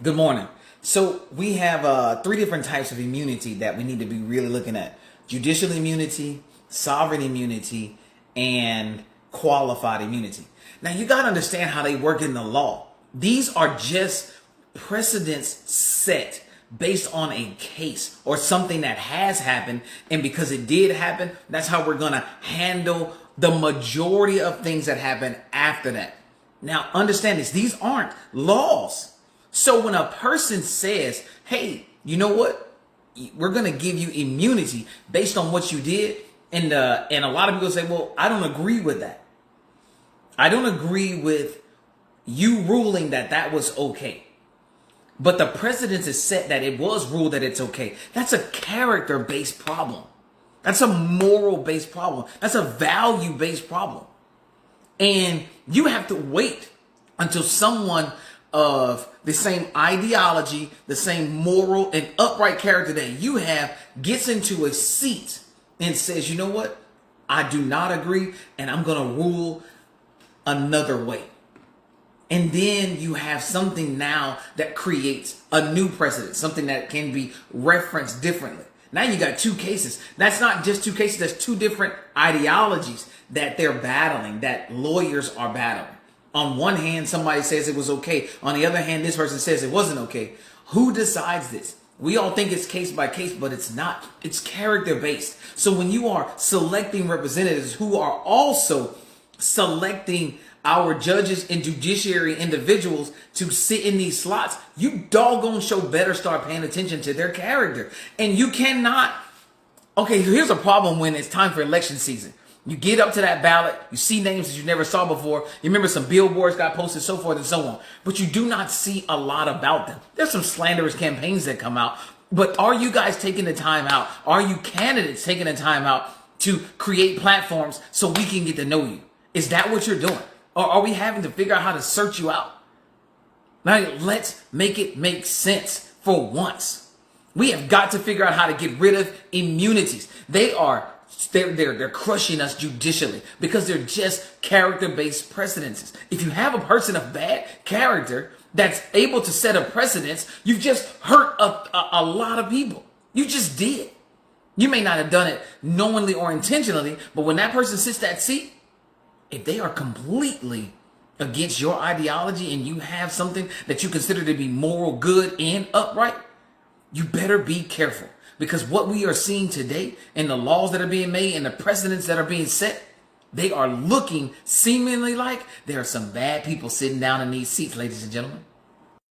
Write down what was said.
Good morning. So we have three different types of immunity that we need to be really looking at: judicial immunity, sovereign immunity, and qualified immunity. Now you got to understand how they work in the law. These are just precedents set based on a case or something that has happened, and because it did happen, that's how we're going to handle the majority of things that happen after that. Now understand this, these aren't laws. So when a person says, hey, you know what? We're going to give you immunity based on what you did. And a lot of people say, well, I don't agree with that. I don't agree with you ruling that that was okay. But the precedent is set that it was ruled that it's okay. That's a character-based problem. That's a moral-based problem. That's a value-based problem. And you have to wait until someone of the same ideology, the same moral and upright character that you have gets into a seat and says, you know what? I do not agree, and I'm going to rule another way. And then you have something now that creates a new precedent, something that can be referenced differently. Now you got two cases. That's not just two cases. That's two different ideologies that they're battling, that lawyers are battling. On one hand, somebody says it was okay. On the other hand, this person says it wasn't okay. Who decides this? We all think it's case by case, but it's not. It's character based. So when you are selecting representatives who are also selecting our judges and judiciary individuals to sit in these slots, you doggone sure better start paying attention to their character. And you cannot. Okay, here's a problem when it's time for election season. You get up to that ballot, you see names that you never saw before. You remember some billboards got posted, so forth and so on. But you do not see a lot about them. There's some slanderous campaigns that come out. But are you guys taking the time out? Are you candidates taking the time out to create platforms so we can get to know you? Is that what you're doing? Or are we having to figure out how to search you out? Now, let's make it make sense for once. We have got to figure out how to get rid of immunities. They're crushing us judicially because they're just character-based precedences. If you have a person of bad character that's able to set a precedence, you've just hurt a lot of people. You just did. You may not have done it knowingly or intentionally, but when that person sits that seat, if they are completely against your ideology and you have something that you consider to be moral, good, and upright, you better be careful. Because what we are seeing today and the laws that are being made and the precedents that are being set, they are looking seemingly like there are some bad people sitting down in these seats, ladies and gentlemen.